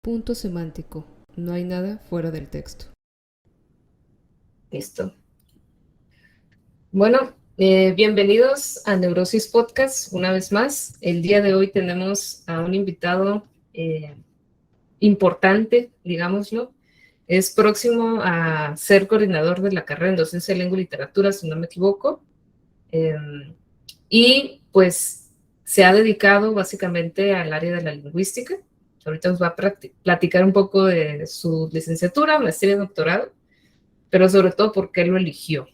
Punto semántico. No hay nada fuera del texto. Listo. Bueno, bienvenidos a Neurosis Podcast una vez más. El día de hoy tenemos a un invitado importante, digámoslo. Es próximo a ser coordinador de la carrera en docencia de lengua y literatura, si no me equivoco. Eh, y pues se ha dedicado básicamente al área de la lingüística. Ahorita nos va a platicar un poco de su licenciatura, maestría y doctorado, pero sobre todo por qué lo eligió.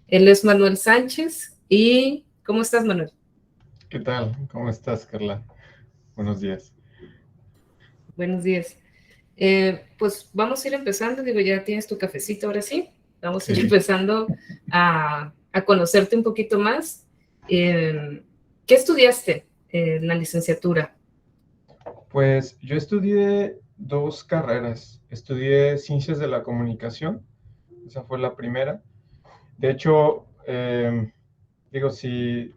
Él es Manuel Sánchez. ¿Y cómo estás, Manuel? ¿Qué tal? ¿Cómo estás, Carla? Buenos días. Buenos días. Pues vamos a ir empezando, digo, ya tienes tu cafecito ahora sí. Vamos a ir Sí, empezando a conocerte un poquito más. ¿Qué estudiaste en la licenciatura? pues yo estudié dos carreras. Estudié Ciencias de la Comunicación, esa fue la primera. De hecho, digo, si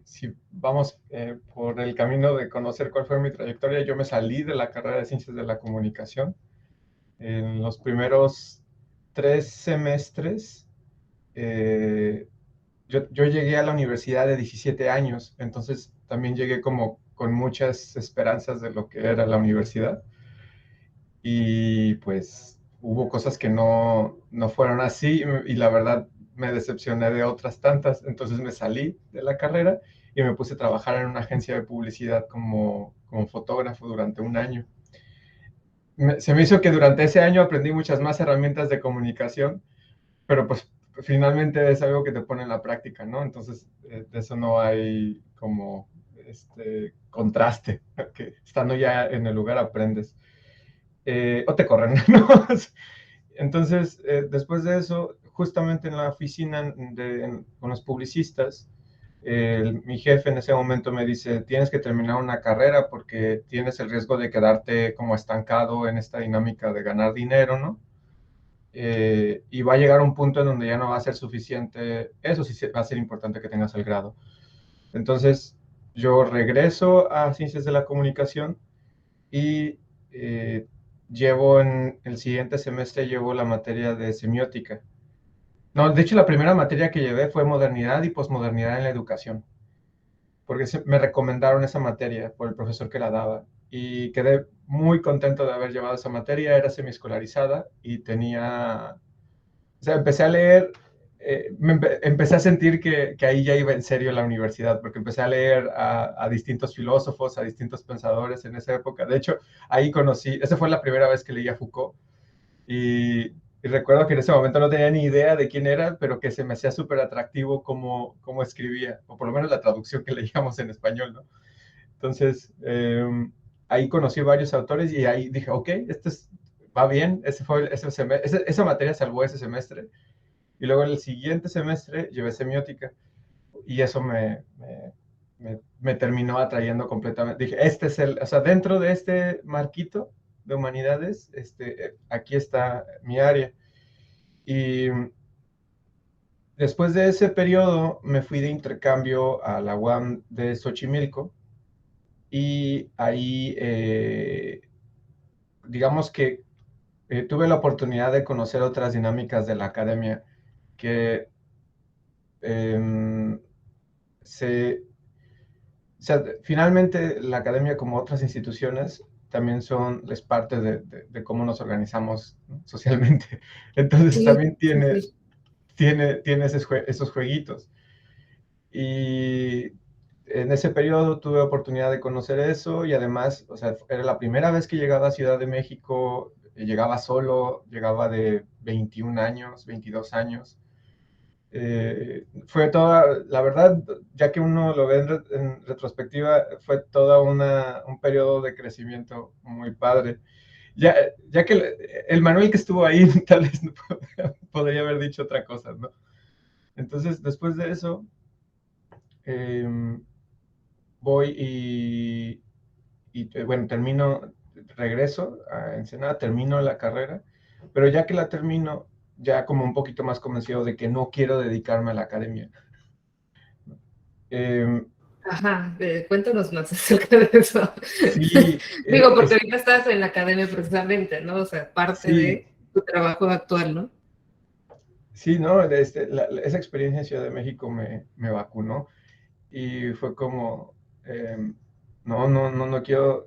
vamos por el camino de conocer cuál fue mi trayectoria, yo me salí de la carrera de Ciencias de la Comunicación. En los primeros 3 semestres, eh, yo llegué a la universidad de 17 años, entonces también llegué como con muchas esperanzas de lo que era la universidad y pues hubo cosas que no fueron así y la verdad me decepcioné de otras tantas, entonces me salí de la carrera y me puse a trabajar en una agencia de publicidad como fotógrafo durante un año. Se me hizo que durante ese año aprendí muchas más herramientas de comunicación, pero pues finalmente es algo que te pone en la práctica, ¿no? Entonces, de eso no hay como contraste, que estando ya en el lugar aprendes. O te corren, ¿no? Entonces, después de eso, justamente en la oficina con los publicistas, mi jefe en ese momento me dice, tienes que terminar una carrera porque tienes el riesgo de quedarte como estancado en esta dinámica de ganar dinero, ¿no? Y va a llegar un punto en donde ya no va a ser suficiente, eso sí va a ser importante que tengas el grado. Entonces, yo regreso a Ciencias de la Comunicación y llevo en el siguiente semestre, llevo la materia de semiótica. No, de hecho la primera materia que llevé fue modernidad y posmodernidad en la educación, porque me recomendaron esa materia por el profesor que la daba y quedé muy contento de haber llevado esa materia, era semiescolarizada y tenía. O sea, empecé a leer, empecé a sentir que ahí ya iba en serio la universidad, porque empecé a leer a distintos filósofos, a distintos pensadores en esa época. De hecho, ahí conocí, esa fue la primera vez que leí a Foucault, y recuerdo que en ese momento no tenía ni idea de quién era, pero que se me hacía súper atractivo cómo escribía, o por lo menos la traducción que leíamos en español, ¿no? Entonces, ahí conocí varios autores y ahí dije, ok, va bien, esa materia salvó ese semestre. Y luego el siguiente semestre llevé semiótica y eso me terminó atrayendo completamente. Dije, o sea, dentro de este marquito de humanidades, aquí está mi área. Y después de ese periodo me fui de intercambio a la UAM de Xochimilco y ahí, digamos que tuve la oportunidad de conocer otras dinámicas de la academia que eh, se, o sea, finalmente la academia, como otras instituciones, también es parte de cómo nos organizamos, ¿no? Socialmente. Entonces Sí, también sí, tiene, sí. tiene, tiene esos jueguitos. Y en ese periodo tuve oportunidad de conocer eso y además, o sea, era la primera vez que llegaba a Ciudad de México, llegaba solo, llegaba de 21 años, 22 años. Fue toda, la verdad, ya que uno lo ve en retrospectiva, fue toda un periodo de crecimiento muy padre. Ya que el Manuel que estuvo ahí tal vez no podría haber dicho otra cosa, ¿no? Entonces, después de eso, eh, voy bueno, regreso a Ensenada, termino la carrera, pero ya que la termino, ya como un poquito más convencido de que no quiero dedicarme a la academia. Eh, Ajá, cuéntanos más acerca de eso. Sí, Digo, porque ahorita estás en la academia precisamente, ¿no? O sea, parte sí, de tu trabajo actual, ¿no? sí, ¿no? Esa experiencia en Ciudad de México me vacunó y fue como, no quiero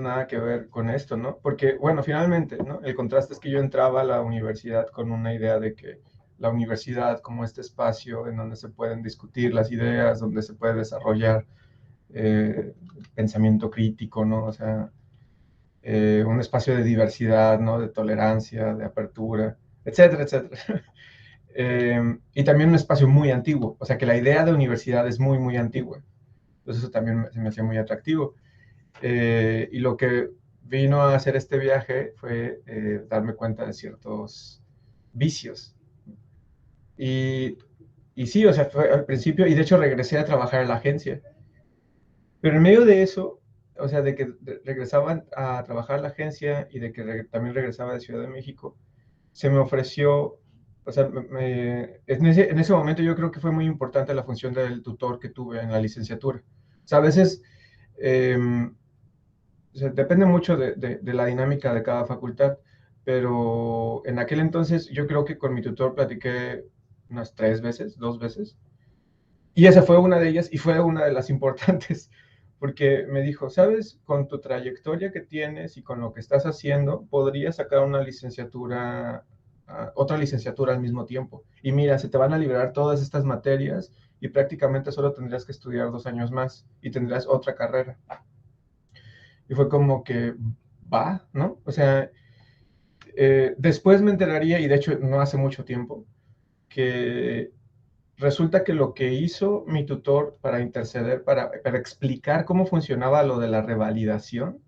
nada que ver con esto, ¿no? Porque, bueno, finalmente, ¿no? El contraste es que yo entraba a la universidad con una idea de que la universidad como este espacio en donde se pueden discutir las ideas, donde se puede desarrollar pensamiento crítico, ¿no? O sea, un espacio de diversidad, ¿no? De tolerancia, de apertura, etcétera, etcétera. Y también un espacio muy antiguo, o sea que la idea de universidad es muy, muy antigua. Entonces eso también se me hacía muy atractivo. Y lo que vino a hacer este viaje fue darme cuenta de ciertos vicios. Y, y sí, o sea, fue al principio, y de hecho regresé a trabajar en la agencia. Pero en medio de eso, o sea, de que regresaba a trabajar en la agencia y de que también regresaba de Ciudad de México, se me ofreció, o sea, en ese momento yo creo que fue muy importante la función del tutor que tuve en la licenciatura. O sea, a veces eh, o sea, depende mucho de la dinámica de cada facultad, pero en aquel entonces yo creo que con mi tutor platiqué unas 3 veces, 2 veces, y esa fue una de ellas y fue una de las importantes, porque me dijo, sabes, con tu trayectoria que tienes y con lo que estás haciendo, podrías sacar una licenciatura, otra licenciatura al mismo tiempo. Y mira, se te van a liberar todas estas materias y prácticamente solo tendrías que estudiar 2 años más y tendrás otra carrera. Y fue como que va, ¿no? O sea, después me enteraría, y de hecho no hace mucho tiempo, que resulta que lo que hizo mi tutor para interceder, para explicar cómo funcionaba lo de la revalidación,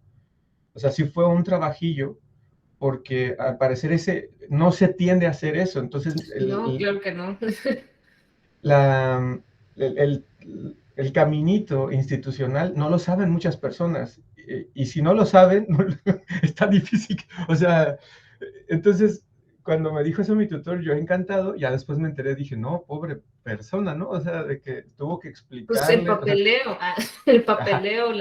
o sea, sí fue un trabajillo, porque al parecer ese no se tiende a hacer eso. Entonces, No, claro que no. la, el, el, el caminito institucional no lo saben muchas personas. Y si no lo saben, no, está difícil. O sea, entonces, cuando me dijo eso mi tutor, yo encantado, ya después me enteré, dije, no, pobre persona, ¿no? O sea, de que tuvo que Pues el explicarle, o sea, papeleo, el ajá, papeleo,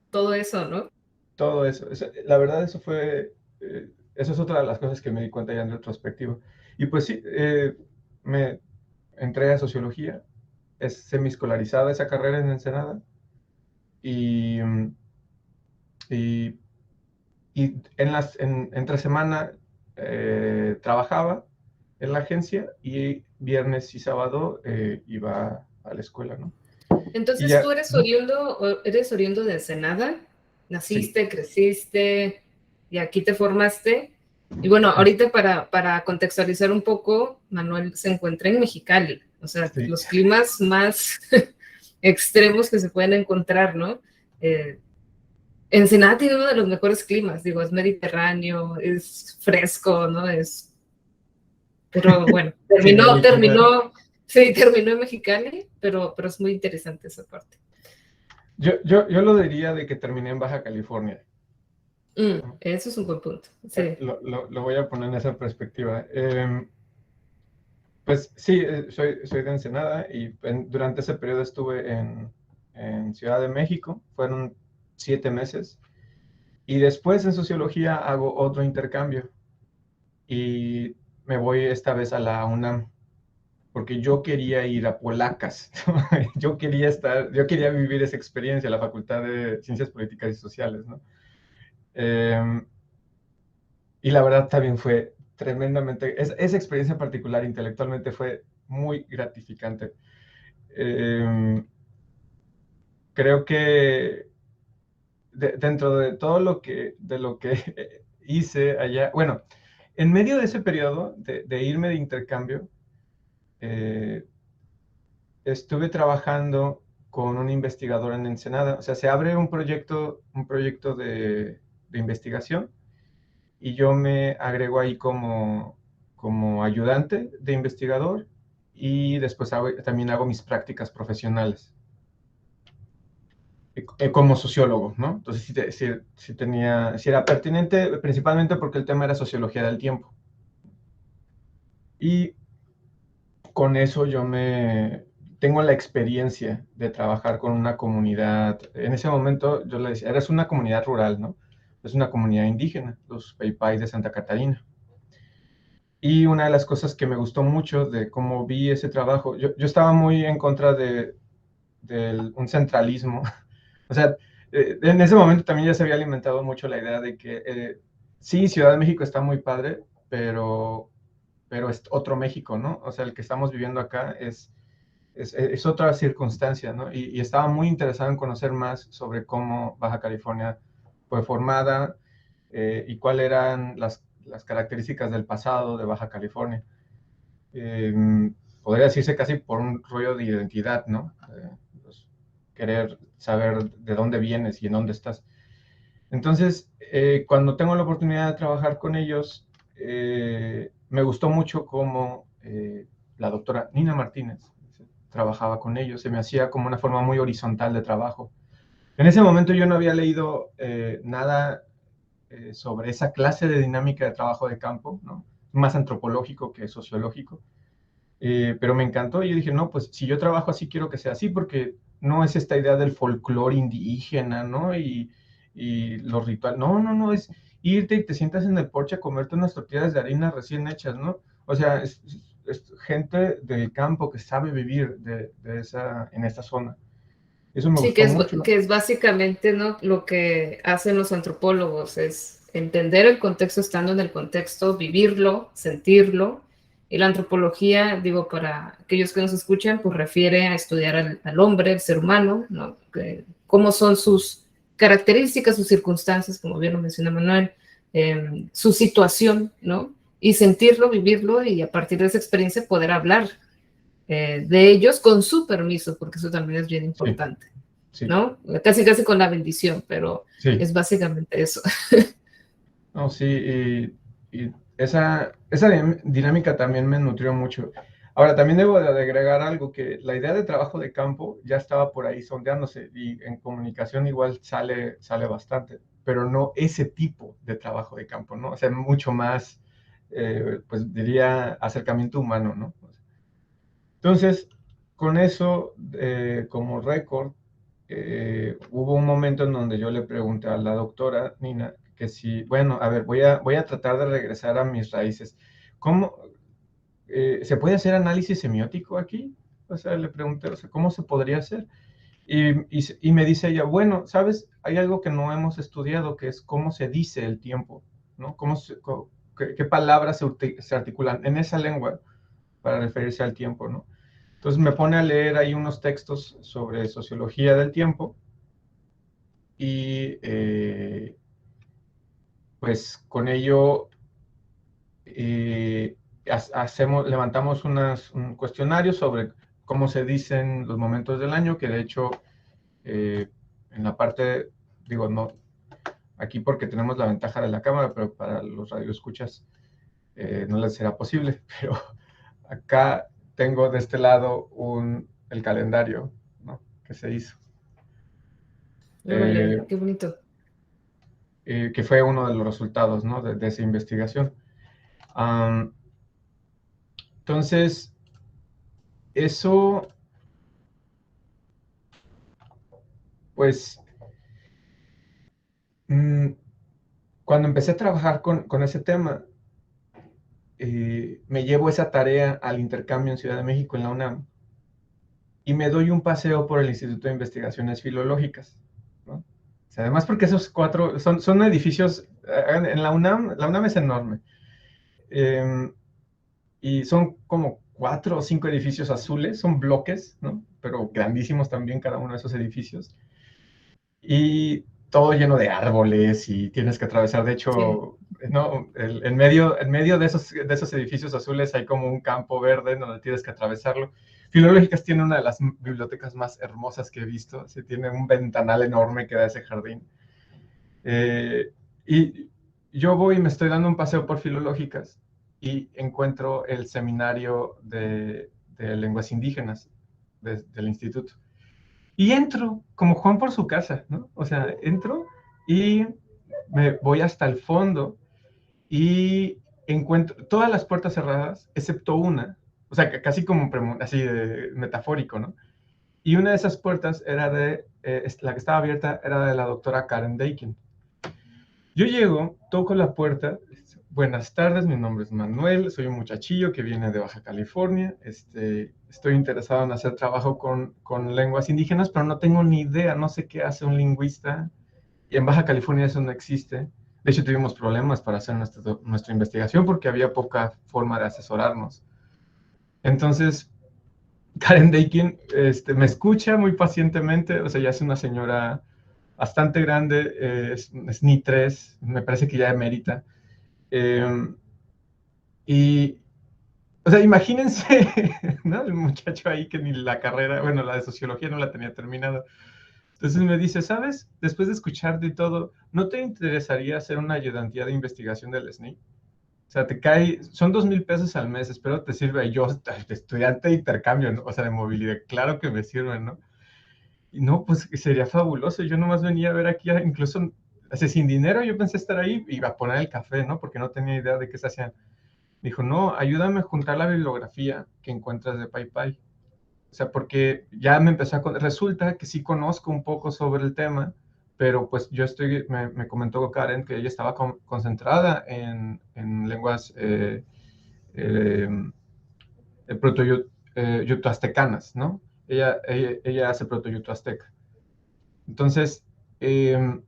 todo eso, ¿no? todo eso. La verdad, eso fue, eso es otra de las cosas que me di cuenta ya en retrospectiva. Y pues sí, me entré a sociología, es semiescolarizada esa carrera en Ensenada, y, y, y entre semana trabajaba en la agencia y viernes y sábado iba a la escuela, ¿no? Y Entonces, ya, ¿tú eres oriundo de Ensenada? sí, ¿Naciste, creciste y aquí te formaste? Y bueno, ahorita para contextualizar un poco, Manuel se encuentra en Mexicali, o sea, sí, los climas más extremos que se pueden encontrar, ¿no? Ensenada tiene uno de los mejores climas, digo, es mediterráneo, es fresco, ¿no? Pero bueno, sí, no, mi clima. terminó en Mexicali, pero es muy interesante esa parte. Yo lo diría de que terminé en Baja California, ¿no? Eso es un buen punto. Sí. Lo voy a poner en esa perspectiva. Pues sí, soy de Ensenada y durante ese periodo estuve en Ciudad de México, fueron 7 meses, y después en sociología hago otro intercambio y me voy esta vez a la UNAM, porque yo quería ir a Polacas, ¿no? Yo quería vivir esa experiencia, la Facultad de Ciencias Políticas y Sociales, ¿no? Eh, y la verdad también fue tremendamente, esa experiencia en particular intelectualmente fue muy gratificante. Eh, Creo que dentro de todo de lo que hice allá, bueno, en medio de ese periodo de irme de intercambio, eh, estuve trabajando con un investigador en Ensenada. O sea, se abre un proyecto de investigación y yo me agrego ahí como ayudante de investigador y después también hago mis prácticas profesionales como sociólogo, ¿no? Entonces sí era pertinente, principalmente porque el tema era sociología del tiempo. Y con eso tengo la experiencia de trabajar con una comunidad. En ese momento yo le decía, eres una comunidad rural, ¿no? Es una comunidad indígena, los Paipai de Santa Catarina. Y una de las cosas que me gustó mucho de cómo vi ese trabajo, yo estaba muy en contra de un centralismo. O sea, en ese momento también ya se había alimentado mucho la idea de que sí, Ciudad de México está muy padre, pero es otro México, ¿no? O sea, el que estamos viviendo acá es otra circunstancia, ¿no? Y estaba muy interesado en conocer más sobre cómo Baja California fue formada y cuáles eran las características del pasado de Baja California. Eh, Podría decirse casi por un rollo de identidad, ¿no? Pues, querer saber de dónde vienes y en dónde estás. Entonces, cuando tengo la oportunidad de trabajar con ellos, me gustó mucho cómo la doctora Nina Martínez trabajaba con ellos. Se me hacía como una forma muy horizontal de trabajo. En ese momento yo no había leído nada sobre esa clase de dinámica de trabajo de campo, ¿no? Más antropológico que sociológico. Pero me encantó y yo dije, no, pues si yo trabajo así, quiero que sea así, porque no es esta idea del folclore indígena, ¿no? Y los rituales. No, no, no, es irte y te sientas en el porche a comerte unas tortillas de harina recién hechas, ¿no? O sea, es gente del campo que sabe vivir en esta zona. Eso me Sí, gustó mucho. que es básicamente, ¿no? Lo que hacen los antropólogos, es entender el contexto estando en el contexto, vivirlo, sentirlo. Y la antropología, digo, para aquellos que nos escuchan, pues refiere a estudiar al hombre, al ser humano, ¿no? Cómo son sus características, sus circunstancias, como bien lo menciona Manuel, su situación, ¿no? Y sentirlo, vivirlo y a partir de esa experiencia poder hablar de ellos con su permiso, porque eso también es bien Sí, importante, sí, ¿no? Casi casi con la bendición, pero sí. es básicamente eso. No, sí, y esa dinámica también me nutrió mucho. Ahora, también debo de agregar algo, que la idea de trabajo de campo ya estaba por ahí sondeándose y en comunicación igual sale bastante, pero no ese tipo de trabajo de campo, ¿no? O sea, mucho más, pues diría, acercamiento humano, ¿no? Entonces, con eso como récord, hubo un momento en donde yo le pregunté a la doctora Nina que si, bueno, a ver, voy a tratar de regresar a mis raíces. ¿Cómo se puede hacer análisis semiótico aquí? O sea, le pregunté, o sea, ¿cómo se podría hacer? Y me dice ella, bueno, ¿sabes? Hay algo que no hemos estudiado, que es cómo se dice el tiempo, ¿no? ¿Qué palabras se articulan en esa lengua para referirse al tiempo, ¿no? Entonces me pone a leer ahí unos textos sobre sociología del tiempo y pues con ello levantamos un cuestionario sobre cómo se dicen los momentos del año, que de hecho en la parte, digo, no, aquí porque tenemos la ventaja de la cámara, pero para los radioescuchas no les será posible, pero acá tengo de este lado el calendario, ¿no? Que se hizo. Órale, Eh, qué bonito. que fue uno de los resultados, ¿no? de esa investigación. Um, entonces, eso, pues, cuando empecé a trabajar con ese tema, me llevo esa tarea al intercambio en Ciudad de México, en la UNAM, y me doy un paseo por el Instituto de Investigaciones Filológicas, ¿no? O sea, además porque esos cuatro son edificios, en la UNAM es enorme, y son como 4 o 5 edificios azules, son bloques, ¿no? Pero grandísimos también cada uno de esos edificios. Y todo lleno de árboles y tienes que atravesar, de Sí. hecho, ¿no? En medio de esos edificios azules hay como un campo verde donde tienes que atravesarlo. Filológicas tiene una de las bibliotecas más hermosas que he visto, se tiene un ventanal enorme que da ese jardín. Y yo voy y me estoy dando un paseo por Filológicas y encuentro el seminario de lenguas indígenas del instituto. Y entro, como Juan por su casa, ¿no? O sea, entro y me voy hasta el fondo y encuentro todas las puertas cerradas, excepto una, o sea, casi como así metafórico, ¿no? Y una de esas puertas era la que estaba abierta era de la doctora Karen Dakin. Yo llego, toco la puerta. Buenas tardes, mi nombre es Manuel, soy un muchachillo que viene de Baja California. Estoy interesado en hacer trabajo con lenguas indígenas, pero no tengo ni idea, no sé qué hace un lingüista. Y en Baja California eso no existe. De hecho, tuvimos problemas para hacer nuestra investigación porque había poca forma de asesorarnos. Entonces, Karen Dakin me escucha muy pacientemente, o sea, ya es una señora bastante grande, es ni 3, me parece que ya emérita. Y, o sea, imagínense, ¿no? El muchacho ahí que ni la carrera, bueno, la de sociología no la tenía terminada. Entonces me dice, ¿sabes? Después de escucharte y todo, ¿no te interesaría hacer una ayudantía de investigación del SNI? O sea, son 2,000 pesos al mes, espero te sirva. Y yo, estudiante de intercambio, ¿no? O sea, de movilidad, claro que me sirven, ¿no? Y no, pues sería fabuloso. Yo nomás venía a ver aquí, incluso, sin dinero, yo pensé estar ahí, iba a poner el café, ¿no? Porque no tenía idea de qué se hacían. Dijo, no, ayúdame a juntar la bibliografía que encuentras de PayPay. O sea, porque ya me empezó resulta que sí conozco un poco sobre el tema, pero pues yo me comentó Karen que ella estaba concentrada en lenguas proto-yutoaztecanas, ¿no? Ella hace proto-yutoazteca. Entonces, en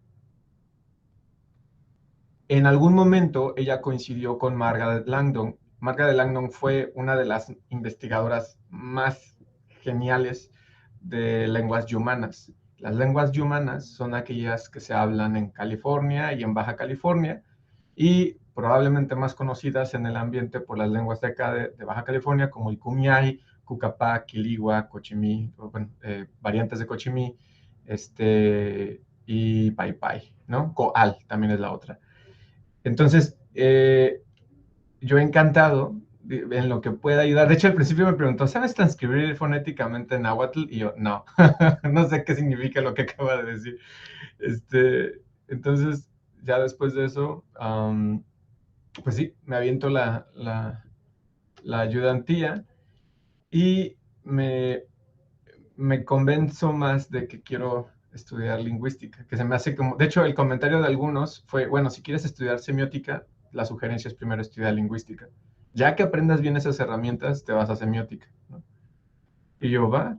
algún momento ella coincidió con Margaret Langdon. Margaret Langdon fue una de las investigadoras más geniales de lenguas yumanas. Las lenguas yumanas son aquellas que se hablan en California y en Baja California y probablemente más conocidas en el ambiente por las lenguas de acá de Baja California como el Kumiai, Cucapá, Quiligua, Cochimí, bueno, variantes de Cochimí, y Paipai, ¿no? Coal también es la otra. Entonces, yo encantado en lo que pueda ayudar. De hecho, al principio me preguntó, ¿sabes transcribir fonéticamente en náhuatl? Y yo, no, no sé qué significa lo que acaba de decir. Entonces, ya después de eso, pues sí, me aviento la ayudantía y me convenzo más de que quiero estudiar lingüística, que se me hace como, de hecho, el comentario de algunos fue, bueno, si quieres estudiar semiótica, la sugerencia es primero estudiar lingüística. Ya que aprendas bien esas herramientas, te vas a semiótica, ¿no? Y yo, va,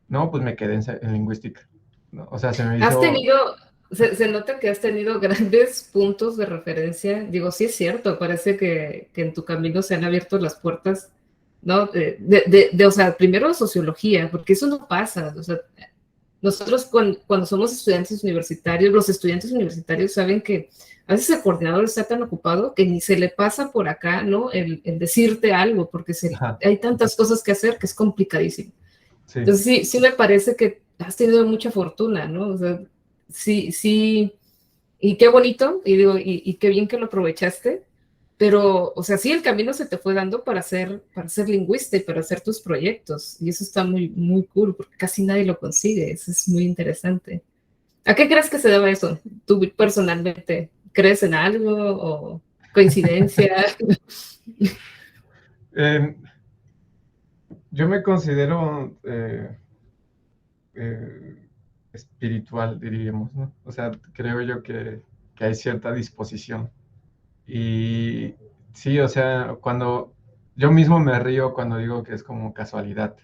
no, pues me quedé en lingüística, ¿no? O sea, se me hizo... Se nota que has tenido grandes puntos de referencia. Digo, sí es cierto, parece que en tu camino se han abierto las puertas, ¿no? O sea, primero sociología, porque eso no pasa. O sea, nosotros cuando somos estudiantes universitarios, los estudiantes universitarios saben que a veces el coordinador está tan ocupado que ni se le pasa por acá, ¿no? El decirte algo, porque hay tantas cosas que hacer que es complicadísimo. Sí. Entonces sí me parece que has tenido mucha fortuna, ¿no? O sea, sí, y qué bonito, y digo, y qué bien que lo aprovechaste, pero, o sea, sí, el camino se te fue dando para ser lingüista y para hacer tus proyectos, y eso está muy, muy cool, porque casi nadie lo consigue, eso es muy interesante. ¿A qué crees que se debe eso? ¿Tú personalmente crees en algo o coincidencia? Yo me considero espiritual, diríamos, ¿no? O sea, creo yo que hay cierta disposición. Y sí, o sea, cuando yo mismo me río cuando digo que es como casualidad.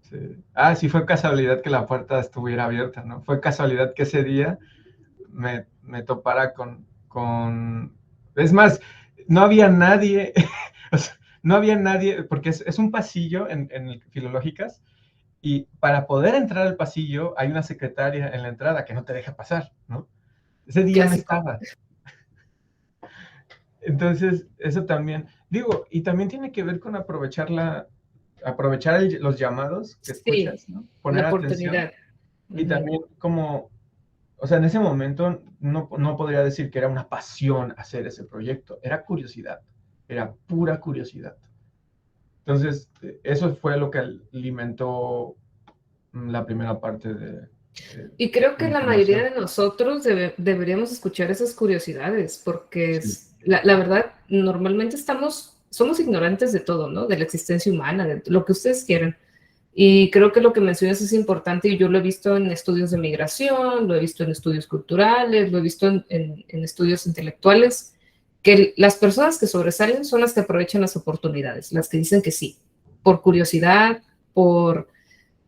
Sí. Sí, fue casualidad que la puerta estuviera abierta, ¿no? Fue casualidad que ese día me topara con... Es más, no había nadie, o sea, no había nadie, porque es un pasillo en Filológicas, y para poder entrar al pasillo hay una secretaria en la entrada que no te deja pasar, ¿no? Ese día no estaba. Entonces, eso también, digo, y también tiene que ver con aprovechar los llamados que escuchas, ¿no? Poner atención. Y también como, o sea, en ese momento no podría decir que era una pasión hacer ese proyecto, era curiosidad, era pura curiosidad. Entonces, eso fue lo que alimentó la primera parte de... Y creo que la mayoría de nosotros deberíamos escuchar esas curiosidades, porque la verdad, normalmente estamos somos ignorantes de todo, ¿no? De la existencia humana, de lo que ustedes quieran. Y creo que lo que mencionas es importante y yo lo he visto en estudios de migración, lo he visto en estudios culturales, lo he visto en estudios intelectuales, que las personas que sobresalen son las que aprovechan las oportunidades, las que dicen que sí, por curiosidad, por...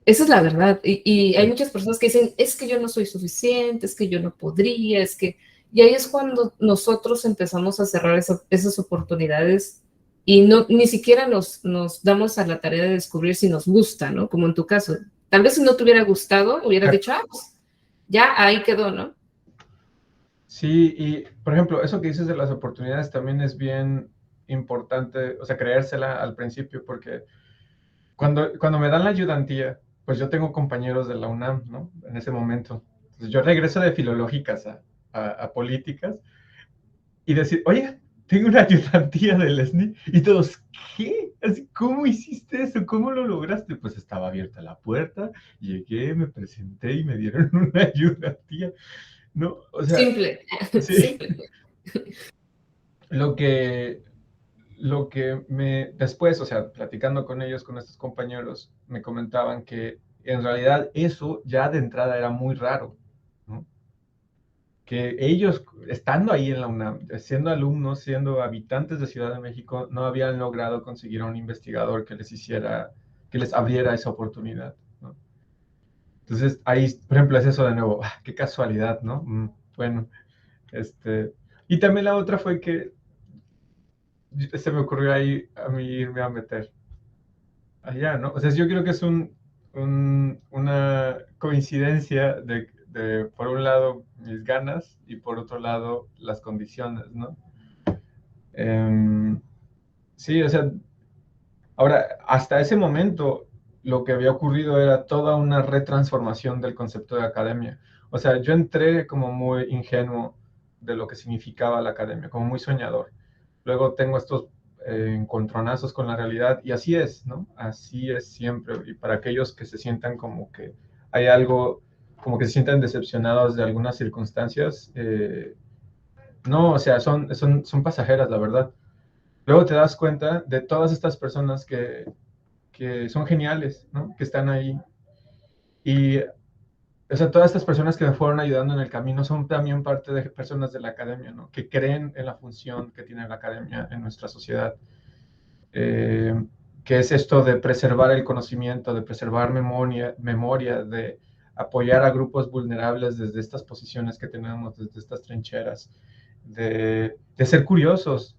Esa es la verdad. Y hay muchas personas que dicen, es que yo no soy suficiente, es que yo no podría, es que... Y ahí es cuando nosotros empezamos a cerrar esas oportunidades y no, ni siquiera nos damos a la tarea de descubrir si nos gusta, ¿no? Como en tu caso. Tal vez si no te hubiera gustado, hubieras dicho, ah, pues ya ahí quedó, ¿no? Sí, y por ejemplo, eso que dices de las oportunidades también es bien importante, o sea, creérsela al principio, porque cuando me dan la ayudantía, pues yo tengo compañeros de la UNAM, ¿no? En ese momento. Entonces yo regreso de filológicas a políticas y decir, oye, tengo una ayudantía del SNI. Y todos, ¿qué? Así, ¿cómo hiciste eso? ¿Cómo lo lograste? Pues estaba abierta la puerta, llegué, me presenté y me dieron una ayudantía. No, o sea, Simple, sí. simple. Lo que, después, o sea, platicando con ellos, con estos compañeros, me comentaban que en realidad eso ya de entrada era muy raro, ¿no? Que ellos, estando ahí en la UNAM, siendo alumnos, siendo habitantes de Ciudad de México, no habían logrado conseguir a un investigador que les hiciera, que les abriera esa oportunidad, ¿no? Entonces, ahí, por ejemplo, es eso de nuevo, qué casualidad, ¿no? Bueno, y también la otra fue que se me ocurrió ahí a mí irme a meter allá, ¿no? O sea, yo creo que es una coincidencia por un lado, mis ganas y por otro lado, las condiciones, ¿no? Sí, o sea, ahora, hasta ese momento, lo que había ocurrido era toda una retransformación del concepto de academia. O sea, yo entré como muy ingenuo de lo que significaba la academia, como muy soñador. Luego tengo estos encontronazos con la realidad y así es, ¿no? Así es siempre. Y para aquellos que se sientan como que hay algo, como que se sientan decepcionados de algunas circunstancias, no, o sea, son pasajeras, la verdad. Luego te das cuenta de todas estas personas que son geniales, ¿no? Que están ahí. Y, o sea, todas estas personas que me fueron ayudando en el camino son también parte de personas de la academia, ¿no? Que creen en la función que tiene la academia en nuestra sociedad. Eh, que es esto de preservar el conocimiento, de preservar memoria, de apoyar a grupos vulnerables desde estas posiciones que tenemos, desde estas trincheras, de ser curiosos.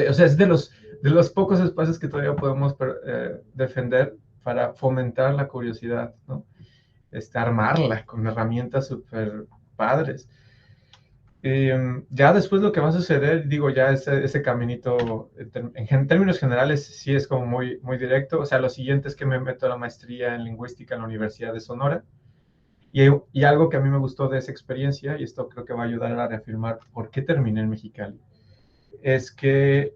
O sea, es de los pocos espacios que todavía podemos defender para fomentar la curiosidad, ¿no? Armarla con herramientas súper padres. Ya después lo que va a suceder, digo, ya ese caminito, en términos generales, sí es como muy, muy directo. O sea, lo siguiente es que me meto a la maestría en lingüística en la Universidad de Sonora. Y algo que a mí me gustó de esa experiencia, y esto creo que va a ayudar a reafirmar por qué terminé en Mexicali, es que,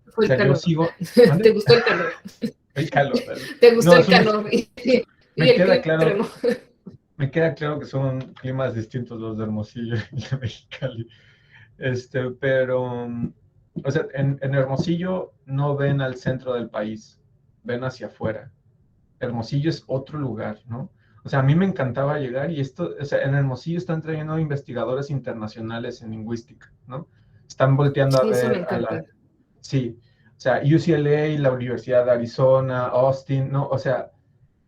o Fue el sea, yo calor. sigo... ¿Te ¿Mande? gustó el calor? El calor, ¿vale? ¿Te gustó No, el calor y me el queda clima claro, extremo? me queda claro que son climas distintos los de Hermosillo y de Mexicali. Pero, o sea, en Hermosillo no ven al centro del país, ven hacia afuera. Hermosillo es otro lugar, ¿no? O sea, a mí me encantaba llegar y esto, o sea, en Hermosillo están trayendo investigadores internacionales en lingüística, ¿no? Están volteando a Eso me ver encanta. sí, o sea, UCLA, la Universidad de Arizona, Austin, ¿no? O sea,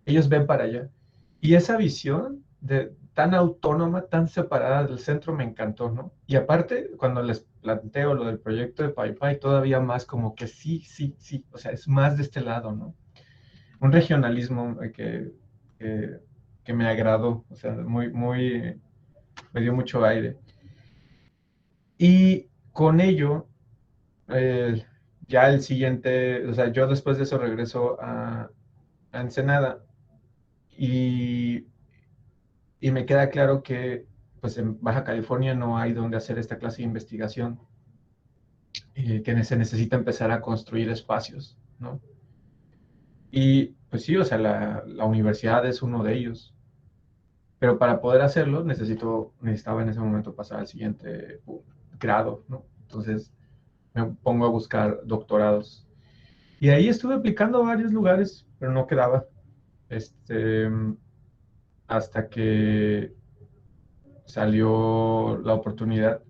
ellos ven para allá. Y esa visión tan autónoma, tan separada del centro me encantó, ¿no? Y aparte, cuando les planteo lo del proyecto de PayPay, todavía más como que sí, sí, sí, o sea, es más de este lado, ¿no? Un regionalismo que, que me agradó, o sea, muy, muy, me dio mucho aire. Y con ello, eh, ya el siguiente, o sea, yo después de eso regreso a Ensenada y me queda claro que pues en Baja California no hay donde hacer esta clase de investigación, que se necesita empezar a construir espacios, ¿no? Y pues sí, o sea, la universidad es uno de ellos, pero para poder hacerlo necesitaba en ese momento pasar al siguiente grado, ¿no? Entonces, me pongo a buscar doctorados. Y ahí estuve aplicando a varios lugares, pero no quedaba. Hasta que salió la oportunidad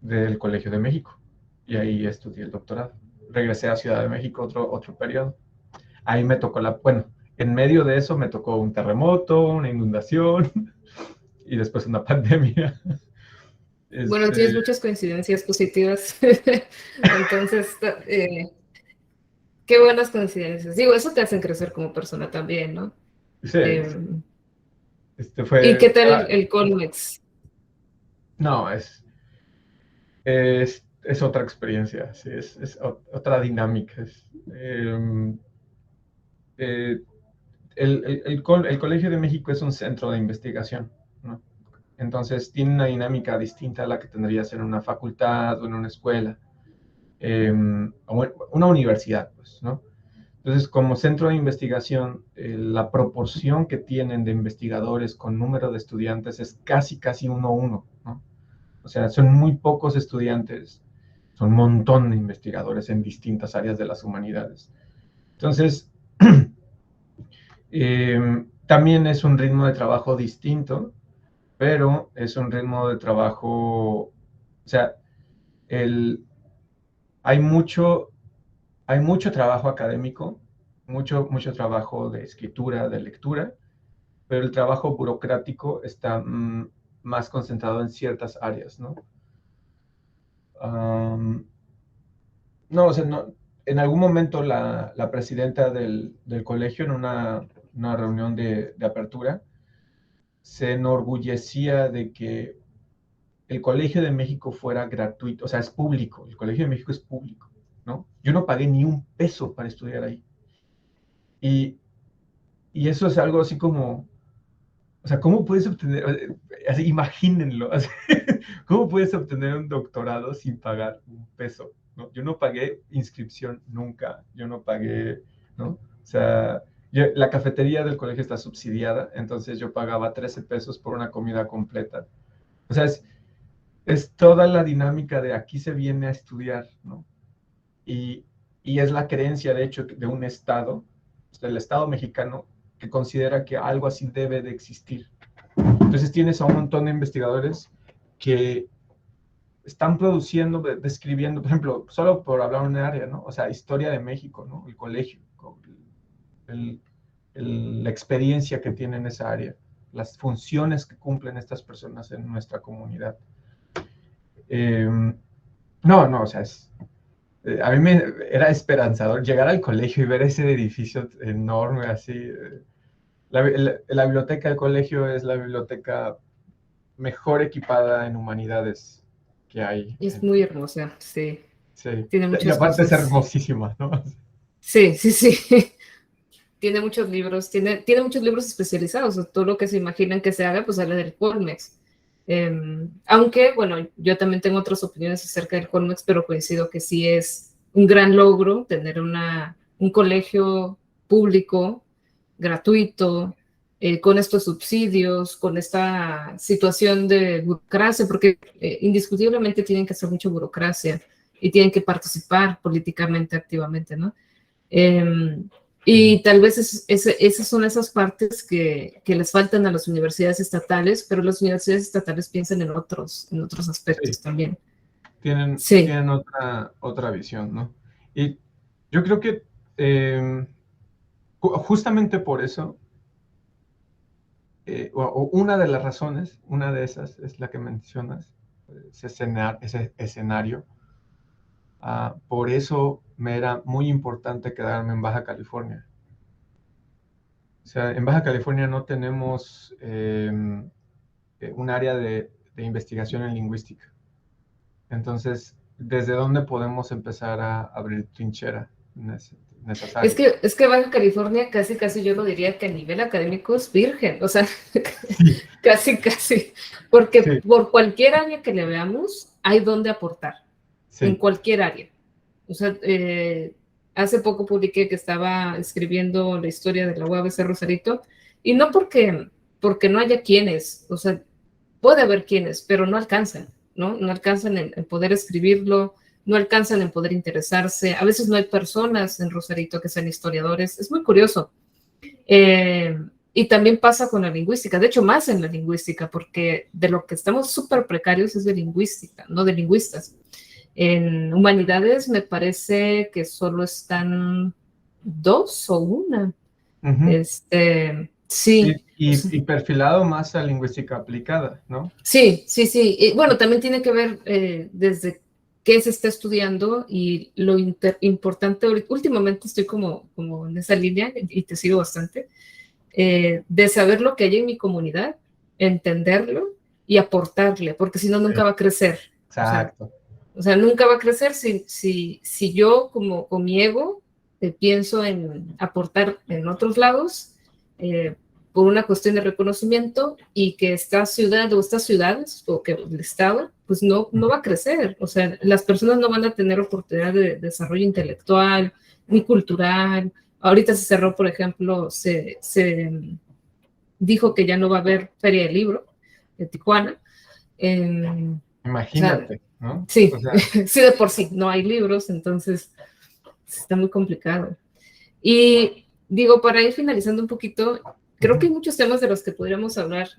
del Colegio de México. Y ahí estudié el doctorado. Regresé a Ciudad de México otro periodo. Ahí me tocó bueno, en medio de eso me tocó un terremoto, una inundación y después una pandemia. Bueno, tienes muchas coincidencias positivas. Entonces, qué buenas coincidencias. Digo, eso te hacen crecer como persona también, ¿no? Sí, ¿Y qué tal el Colmex? No, es otra experiencia, sí, es otra dinámica. El Colegio de México es un centro de investigación, ¿no? Entonces tiene una dinámica distinta a la que tendría que ser en una facultad o en una escuela, o una universidad, pues, ¿no? Entonces, como centro de investigación, la proporción que tienen de investigadores con número de estudiantes es casi 1 a 1, ¿no? O sea, son muy pocos estudiantes, son un montón de investigadores en distintas áreas de las humanidades. Entonces, también es un ritmo de trabajo distinto, pero es un ritmo de trabajo, o sea, hay mucho trabajo académico, mucho trabajo de escritura, de lectura, pero el trabajo burocrático está más concentrado en ciertas áreas, ¿no? No, o sea, no, en algún momento la presidenta del colegio, en una reunión de apertura, se enorgullecía de que el Colegio de México fuera gratuito, o sea, es público, el Colegio de México es público, ¿no? Yo no pagué ni un peso para estudiar ahí. Y, y eso es algo así como, o sea, ¿cómo puedes obtener, así, imagínenlo, así, ¿cómo puedes obtener un doctorado sin pagar un peso? ¿No? Yo no pagué inscripción nunca, yo no pagué, ¿no? O sea, la cafetería del colegio está subsidiada, entonces yo pagaba 13 pesos por una comida completa. O sea, es toda la dinámica de aquí se viene a estudiar, ¿no? Y, y es la creencia, de hecho, de un Estado, del Estado mexicano, que considera que algo así debe de existir. Entonces tienes a un montón de investigadores que están produciendo, describiendo, por ejemplo, solo por hablar de un área, ¿no? O sea, historia de México, ¿no? El colegio, la experiencia que tiene en esa área, las funciones que cumplen estas personas en nuestra comunidad. No, o sea, a mí me era esperanzador llegar al colegio y ver ese edificio enorme así. La biblioteca del colegio es la biblioteca mejor equipada en humanidades que hay. Es muy hermosa, sí. Sí. Tiene Y muchas aparte es cosas. hermosísima, ¿no? Sí. Tiene muchos libros, tiene muchos libros especializados. Todo lo que se imaginan que se haga, pues sale del Colmex. Aunque, bueno, yo también tengo otras opiniones acerca del Colmex, pero coincido que sí es un gran logro tener un colegio público, gratuito, con estos subsidios, con esta situación de burocracia, porque indiscutiblemente tienen que hacer mucha burocracia y tienen que participar políticamente activamente, ¿no? Y tal vez esas son esas partes que les faltan a las universidades estatales, pero las universidades estatales piensan en otros aspectos también. Tienen otra visión, ¿no? Y yo creo que justamente por eso, o una de las razones, una de esas es la que mencionas, ese escenario. Por eso me era muy importante quedarme en Baja California. O sea, en Baja California no tenemos un área de investigación en lingüística. Entonces, ¿desde dónde podemos empezar a abrir trinchera en esas áreas? Es que Baja California casi yo lo diría que a nivel académico es virgen, o sea, Sí. casi, porque Sí. por cualquier área que le veamos, hay donde aportar, Sí. en cualquier área. O sea, hace poco publiqué que estaba escribiendo la historia de la UABC Rosarito, y no porque no haya quienes, o sea, puede haber quienes, pero no alcanzan, ¿no? No alcanzan en poder escribirlo, no alcanzan en poder interesarse. A veces no hay personas en Rosarito que sean historiadores. Es muy curioso. Y también pasa con la lingüística, de hecho más en la lingüística, porque de lo que estamos súper precarios es de lingüística, no de lingüistas. En humanidades me parece que solo están 2 o 1. Ujú. Sí. Y perfilado más a lingüística aplicada, ¿no? Sí. Y, bueno, también tiene que ver desde qué se está estudiando y lo importante. Últimamente estoy como en esa línea y te sigo bastante, de saber lo que hay en mi comunidad, entenderlo y aportarle, porque si no, nunca va a crecer. Exacto. O sea, nunca va a crecer si yo como con mi ego pienso en aportar en otros lados por una cuestión de reconocimiento y que esta ciudad o estas ciudades o que el estado pues no va a crecer. O sea, las personas no van a tener oportunidad de desarrollo intelectual ni cultural. Ahorita se cerró, por ejemplo, se dijo que ya no va a haber feria del libro de Tijuana. Imagínate, O sea, ¿no? sí, O sea, sí, de por sí, no hay libros, entonces está muy complicado. Y digo, para ir finalizando un poquito, creo que hay muchos temas de los que podríamos hablar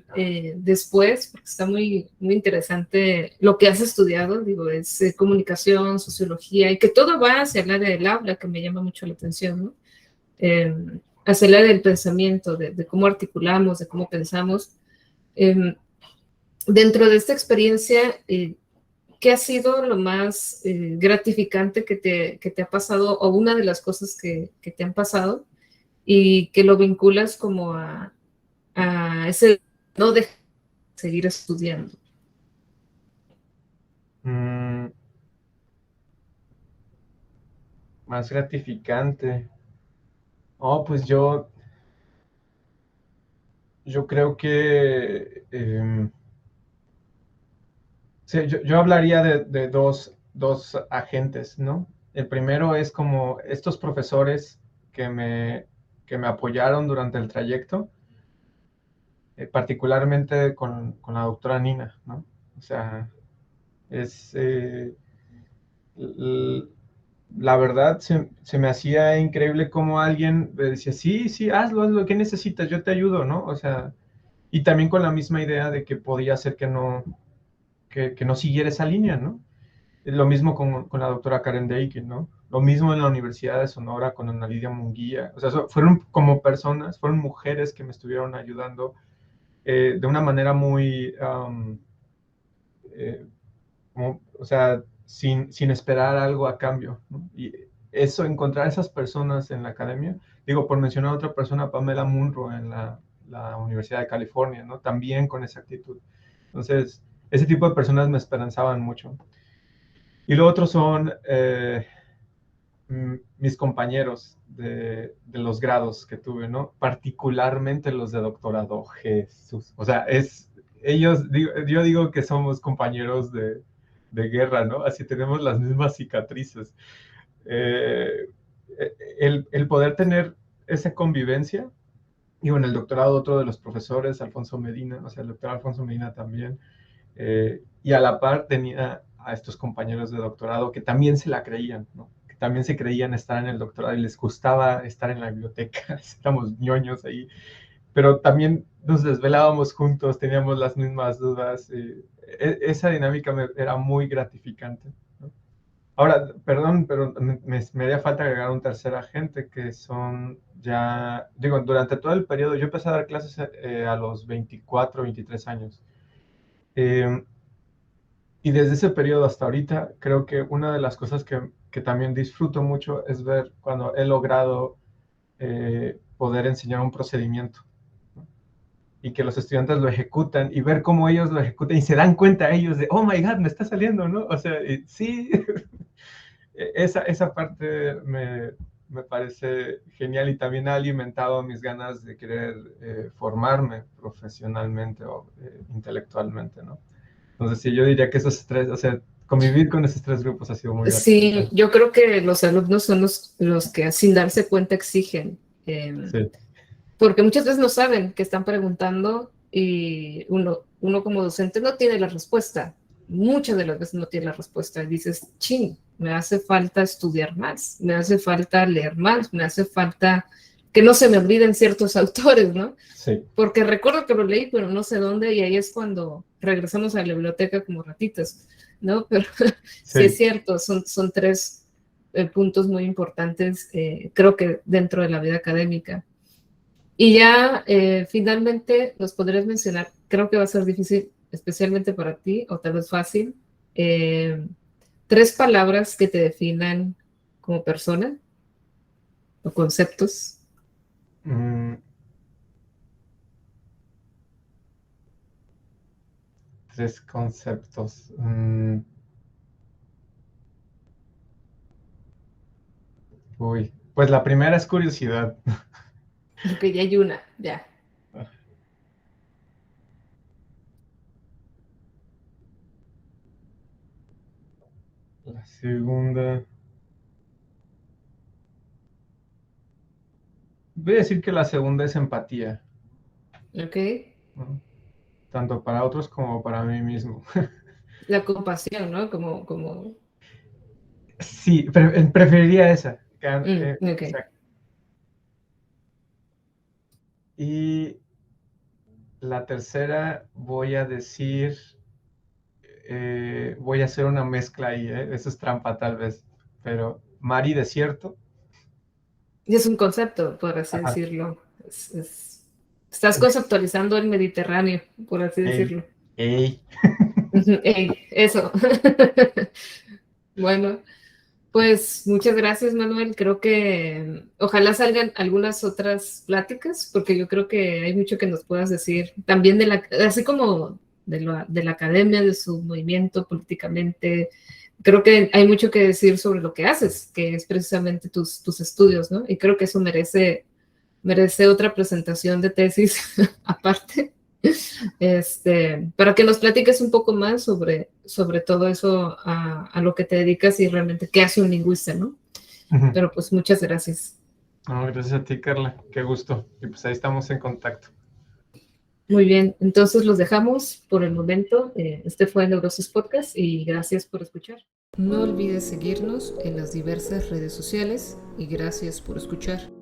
después, porque está muy interesante lo que has estudiado, digo, es comunicación, sociología, y que todo va hacia el área del habla, que me llama mucho la atención, ¿no? Hacia el área del pensamiento, de cómo articulamos, de cómo pensamos. Dentro de esta experiencia, ¿qué ha sido lo más gratificante que te ha pasado o una de las cosas que te han pasado y que lo vinculas como a ese no de seguir estudiando? Más gratificante. Oh, pues yo creo que sí, yo hablaría de dos agentes, ¿no? El primero es como estos profesores que me apoyaron durante el trayecto, particularmente con la doctora Nina, ¿no? O sea, es, la verdad se me hacía increíble cómo alguien me decía, sí, hazlo, ¿qué necesitas? Yo te ayudo, ¿no? O sea, y también con la misma idea de que podía ser que no siguiera esa línea, ¿no? Lo mismo con la doctora Karen Deikin, ¿no? Lo mismo en la Universidad de Sonora con Ana Lidia Munguía. O sea, fueron como personas, fueron mujeres que me estuvieron ayudando de una manera muy, o sea, sin esperar algo a cambio, ¿no? Y eso, encontrar esas personas en la academia, digo, por mencionar a otra persona, Pamela Munro en la Universidad de California, ¿no? También con esa actitud. Entonces, ese tipo de personas me esperanzaban mucho. Y lo otro son mis compañeros de los grados que tuve, ¿no? Particularmente los de doctorado, Jesús. O sea, yo digo que somos compañeros de guerra, ¿no? Así tenemos las mismas cicatrices. Eh, el poder tener esa convivencia, y bueno, el doctorado, otro de los profesores, Alfonso Medina, o sea, el doctor Alfonso Medina también, y a la par tenía a estos compañeros de doctorado que también se la creían, ¿no? Que también se creían estar en el doctorado y les gustaba estar en la biblioteca, éramos ñoños ahí, pero también nos desvelábamos juntos, teníamos las mismas dudas, esa dinámica era muy gratificante, ¿no? Ahora, perdón, pero me haría falta agregar un tercer agente que son ya, digo, durante todo el periodo, yo empecé a dar clases a los 24, 23 años. Y desde ese periodo hasta ahorita, creo que una de las cosas que también disfruto mucho es ver cuando he logrado poder enseñar un procedimiento, ¿no? Y que los estudiantes lo ejecutan y ver cómo ellos lo ejecutan y se dan cuenta ellos de, oh my God, me está saliendo, ¿no? O sea, sí, esa parte me parece genial y también ha alimentado mis ganas de querer formarme profesionalmente o intelectualmente, ¿no? Entonces, sí, yo diría que esos tres, o sea, convivir con esos tres grupos ha sido muy Sí, gratificante. yo creo que los alumnos son los que sin darse cuenta exigen, Sí. porque muchas veces no saben que están preguntando y uno como docente no tiene la respuesta. Muchas de las veces no tiene la respuesta y dices, ching, me hace falta estudiar más, me hace falta leer más, me hace falta que no se me olviden ciertos autores, ¿no? Sí. Porque recuerdo que lo leí, pero no sé dónde, y ahí es cuando regresamos a la biblioteca como ratitas, ¿no? Pero sí es cierto, son tres puntos muy importantes, creo que dentro de la vida académica. Y ya finalmente nos podrías mencionar, creo que va a ser difícil, especialmente para ti, o tal vez fácil, 3 palabras que te definan como persona o conceptos. 3 conceptos. Uy, pues la primera es curiosidad. Ok, ya hay una, ya. La segunda. Voy a decir que la segunda es empatía, Ok. ¿no? Tanto para otros como para mí mismo. La compasión, ¿no? Como... Sí, preferiría esa. ok. Exacto. Y la tercera voy a decir, voy a hacer una mezcla ahí, ¿eh? Eso es trampa tal vez, pero mar y desierto. Y es un concepto, por así Ajá. decirlo. Estás conceptualizando el Mediterráneo, por así Ey, decirlo. ey. Ey, eso. Bueno, pues muchas gracias, Manuel. Creo que ojalá salgan algunas otras pláticas, porque yo creo que hay mucho que nos puedas decir también así como de la academia, de su movimiento políticamente. Creo que hay mucho que decir sobre lo que haces, que es precisamente tus estudios, ¿no? Y creo que eso merece otra presentación de tesis aparte, para que nos platiques un poco más sobre todo eso a lo que te dedicas y realmente qué hace un lingüista, ¿no? Pero pues muchas gracias. No, gracias a ti, Carla. Qué gusto. Y pues ahí estamos en contacto. Muy bien, entonces los dejamos por el momento. Este fue Neurosis Podcast y gracias por escuchar. No olvides seguirnos en las diversas redes sociales y gracias por escuchar.